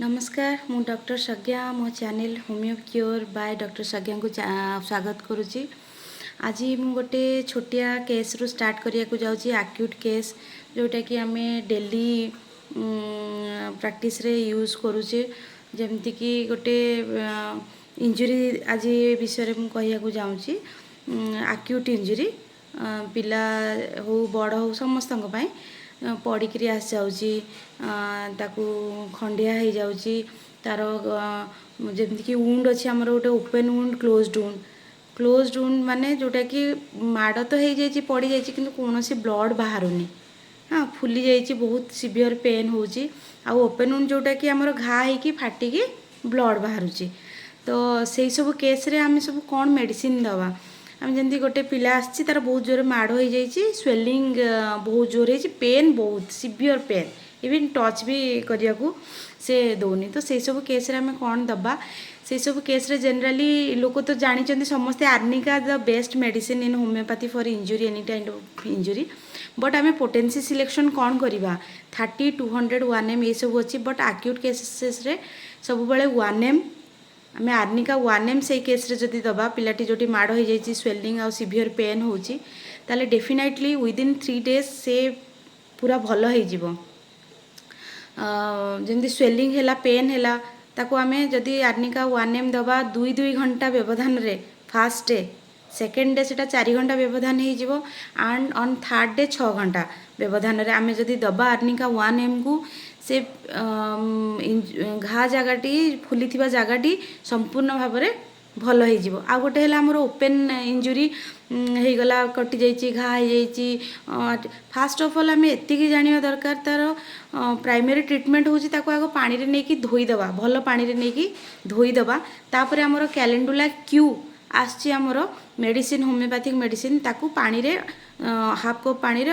नमस्कार मु डॉक्टर सज्ञा मो channel homeo cure by doctor Sagya को स्वागत करुच्ची। आज मु गोटे छोटिया केस रु स्टार्ट करिया को जाउची एक्यूट केस जोटा कि आम डेली प्रैक्टिस रे यूज करूचे जेमती कि गोटे इंजुरी आज विषय मु कहिया को जाउची एक्यूट इंजुरी पिला हो बड़ हो समस्त पड़िकी आसी जाऊँगी ताकू खंडिया हो जाऊँगी तार जमीक कि वुंड अच्छी आमर गोटे ओपन वुंड क्लोज्ड वुंड माने जोटा कि माड़ तो हो जाए पड़ जाए कि कौन ब्लड बाहरुनी हाँ फुली जाइए बहुत सीवियर पेन हो ओपन वुंड जोटा कि आमर घा हो फाटिकी ब्लड बाहर तो से सब केस रे आम सब कौन मेडिसिन दवा आम जमी गोटे पिला आसी तार बहुत जोर माड़ हो जाइए स्वेलिंग बहुत जोर है पेन बहुत सीवियर पेन इवन टच भी करने को से दौनी तो से सब केस आम कौन दबा से सब केस जनरली लोक तो जानी समस्ते arnica the best medicine in homoeopathy for injury any kind of injury but um potency selection कौन करवा 30 200 1M ये सब अच्छी बट एक्यूट केसेस सब बड़े 1M आम आर्निका 1M से केस रे जदि दबा पिलाटी जोटी माड़ हो जाइए स्वेलिंग आ सीवियर पेन होची ताले डेफिनेटली विदिन 3 days से पूरा भल हो जमी स्वेलिंग है पेन है ताको आम जदि आर्निका 1M दबा 2 घंटा व्यवधान रे फास्ट डे सेकेंड डे से 4 घंटा व्यवधान हो एंड ऑन थर्ड डे 6 घंटा व्यवधान रे आम जदि दबा आर्निका 1M को से घा जगटी फुली जगटी संपूर्ण भाव में भल हो आ गोटे है आमर ओपेन इंजुरी हो गला कटि जाइए घा हो जाइए फास्ट ऑफ ऑल आम एतिकी जानिबा दरकार तार प्राइमरी ट्रीटमेंट होची ताको आगो पानी रे नेकी धोईदबा भल पानी रे नेकी धोईदबा तापर आमर कैलेंडुला क्यू आसची आमर मेडिसिन होमियोपैथिक मेडिसिन ताकू पानी रे हाफ कप पानी रे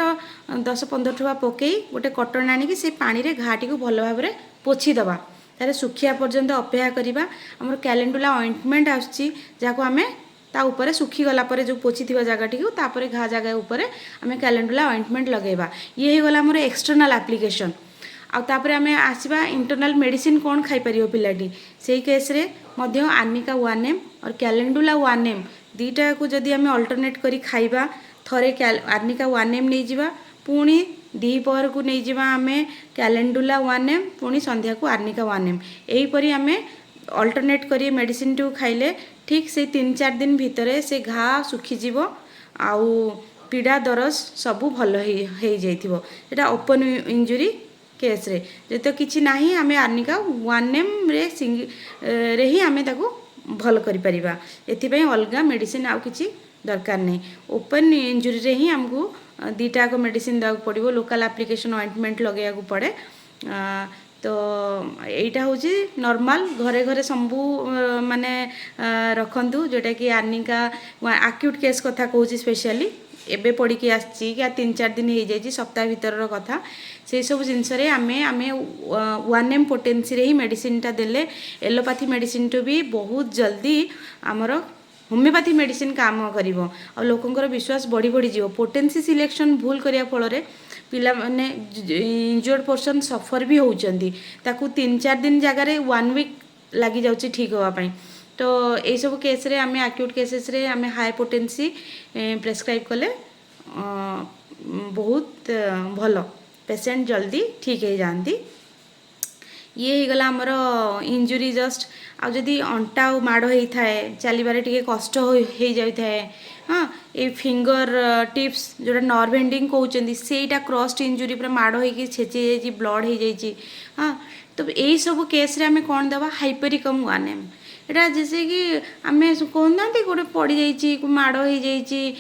10-15 ठोपा पकई गोटे कटन आनिकी से पानी रे घाटी को भल भाव में पोछीदबा तारे सुखिया पर्यंत अपेक्षा करिबा आमर कैलेंडुला ऑइंटमेंट आसची जाको आमे ता ऊपर सुखी गला परे जो पोछीथिबा जगहटी को तापर घा जगह ऊपर आमे कैलेंडुला ऑइंटमेंट लगेबा ये हो गला आमर एक्सटर्नल एप्लिकेशन आ तापर आमे आसीबा इंटरनल मेडिसिन कोन खाई परियो पिलाटी सेही केस रे मध्य आर्निका 1M और कैलेंडुला 1M दीटा को जदि आमे अल्टरनेट करी खाइबा थरे आर्निका 1M नहीं जिबा पुणी दीपहर को नहीं जिबा आमे कैलेंडुला 1M पुणी संध्या को आर्निका 1M एहीपरी आमे अल्टरनेट करी मेडिसिन टू खाइले ठीक से 3-4 दिन भितरे से घा सुखी जीवो आउ पीड़ा दरज सबू भल हो जाइथिबो एटा ओपन इंजुरी केस रे जे तो किछि नाही आमे आर्निका 1M रे ही आमे ताको भल करि परिबा एथि पई अलगा मेडिसिन आउ किछि दरकार नहीं ओपन इंजुरी रे ही हमको दीटा को मेडिसिन देवा पड़ो लोकल एप्लिकेशन ऑइंटमेंट लगे पड़े तो यहीटा हूँ नॉर्मल घरे घरे सबू माने रखंतु जोटा कि आर्निका एक्यूट केस कथा कहूँ स्पेशली एबे पड़ी की आसी क्या 3-4 दिन हो जाए सप्ताह भीतर कथा से सब जिनस आमे 1M पोटेंसी रे ही मेडिसिन टा देले एलोपैथी मेडिसिन टू भी बहुत जल्दी आमर होमियोपैथी मेडिसिन काम करिवो आ लोकंकर विश्वास बढ़ी बढ़ी जीवो पोटेंसी सिलेक्शन भूल करिया फल पिला माने इंजर्ड पर्सन सफर भी होउचंदी ताकू 3-4 दिन जगार 1 वीक लगी जाउची ठीक होवा पई तो ये सब केस रे आमे एक्यूट केसेस रे आमे हाई पोटेंसी प्रेस्क्राइब कले बहुत भलो पेशेंट जल्दी ठीक हो जाती ये ही गला हमर इंजुरी जस्ट आ जदि अंटा माड़ होता है चलबारे टिके कष्ट हो जाए हाँ ये फिंगर टिप्स जोटा नर्व एंडिंग कहते सेटा क्रॉस्ड इंजुरी पूरा माड़ होगी छेची जाइए ब्लड हो जाइए हाँ तो यही सब केस रे आमे कौन दबा हाइपेरिकम 1M एटा जैसे कि आम कहना गोटे पड़ जाइए माड़ हो जाइए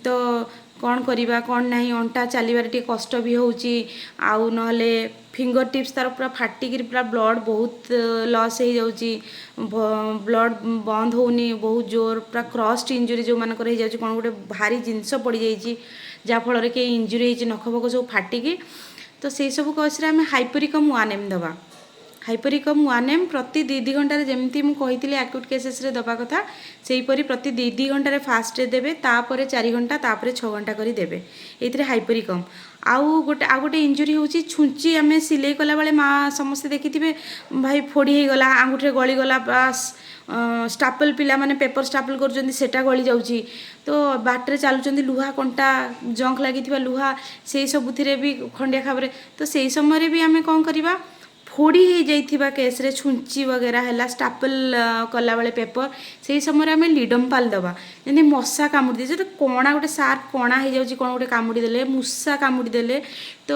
तो कौन करवा कौन नहीं अंटा चलबार टे कष्ट भी होची आउ नहले फिंगर टिप्स तार पूरा फाटिक पूरा ब्लड बहुत लॉस हो जाउची ब्लड बंद होनी बहुत जोर पूरा क्रॉस्ड इंजुरी जो मानकर हो जाउची कौन गोटे भारी जिनस पड़ जाइए जहाँफल कि इंजुरी होती नख फक सब फाटिकी तो से सब केस आम हाइपेरिकम 1M दबा ହାଇପରିକମ୍ 1 ml ପ୍ରତି 2 ଘଣ୍ଟାରେ, ଯେମିତି ମୁଁ କହିଥିଲି ଆକ୍ୟୁଟ୍ କେସେସ୍ରେ ଦେବା କଥା ସେହିପରି ପ୍ରତି 2 ଘଣ୍ଟାରେ ଫାଷ୍ଟରେ ଦେବେ, ତାପରେ 4 ଘଣ୍ଟା, ତାପରେ 6 ଘଣ୍ଟା କରି ଦେବେ। ଏଇଥିରେ ହାଇପରିକମ୍। ଆଉ ଗୋଟେ ଇଞ୍ଜୁରି ହେଉଛି ଛୁଞ୍ଚି, ଆମେ ସିଲେଇ କଲାବେଳେ ମା ସମସ୍ତେ ଦେଖିଥିବେ ଭାଇ ଫୋଡ଼ି ହେଇଗଲା, ଆଙ୍ଗୁଠିରେ ଗଳିଗଲା, ବାସ୍ ଷ୍ଟାପଲ୍ ପିଲାମାନେ ପେପର୍ ଷ୍ଟାପଲ୍ କରୁଛନ୍ତି ସେଟା ଗଳି ଯାଉଛି। ତ ବାଟରେ ଚାଲୁଛନ୍ତି ଲୁହା କଣ୍ଟା, ଜଙ୍କ୍ ଲାଗିଥିବା ଲୁହା, ସେଇ ସବୁଥିରେ ବି ଖଣ୍ଡିଆ ଖାବରେ, ତ ସେଇ ସମୟରେ ବି ଆମେ କ'ଣ କରିବା, ଫୋଡ଼ି ହେଇଯାଇଥିବା କେସ୍ରେ ଛୁଞ୍ଚି ବଗେରା ହେଲା, ଷ୍ଟାପଲ୍ କଲାବେଳେ ପେପର୍, ସେହି ସମୟରେ ଆମେ ଲିଡମ୍ପାଲ୍ ଦେବା। ଯେମିତି ମଶା କାମୁଡ଼ି ଦିଏ, ଯଦି କଣା ଗୋଟେ ସାର୍ପ କଣା ହେଇଯାଉଛି, କ'ଣ ଗୋଟେ କାମୁଡ଼ି ଦେଲେ, ମୂଷା କାମୁଡ଼ି ଦେଲେ, ତ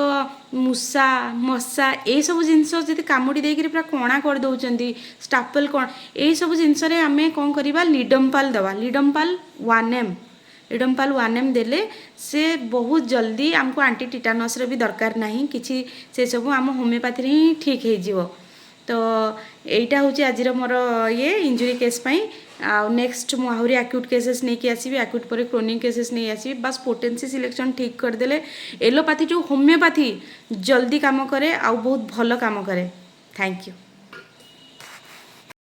ମୂଷା ମଶା ଏଇସବୁ ଜିନିଷ ଯଦି କାମୁଡ଼ି ଦେଇକରି ପୁରା କଣା କରିଦେଉଛନ୍ତି, ଷ୍ଟାପଲ୍ କ'ଣ, ଏଇସବୁ ଜିନିଷରେ ଆମେ କ'ଣ କରିବା, ଲିଡମ୍ପାଲ୍ ଦେବା। ଲିଡମ୍ପାଲ୍ 1 ml, ଲିଡମ୍ପାଲ୍ 1 ml ଦେଲେ ସେ ବହୁତ ଜଲ୍ଦି, ଆମକୁ ଆଣ୍ଟି ଟିଟାନସ୍ର ବି ଦରକାର ନାହିଁ କିଛି, ସେସବୁ ଆମ ହୋମିଓପାଥିରେ ହିଁ ଠିକ୍ ହେଇଯିବ। ତ ଏଇଟା ହେଉଛି ଆଜିର ମୋର ଇଞ୍ଜୁରି କେସ୍ ପାଇଁ। ଆଉ ନେକ୍ସଟ ମୁଁ ଆହୁରି ଆକ୍ୟୁଟ୍ କେସେସ୍ ନେଇକି ଆସିବି, ଆକ୍ୟୁଟ୍ ପରେ କ୍ରୋନିକ୍ କେସେସ୍ ନେଇ ଆସିବି। ବାସ୍ ପୋଟେନ୍ସି ସିଲେକ୍ସନ୍ ଠିକ୍ କରିଦେଲେ ଏଲୋପାଥି ଯେଉଁ ହୋମିଓପାଥି ଜଲ୍ଦି କାମ କରେ ଆଉ ବହୁତ ଭଲ କାମ କରେ। Thank you.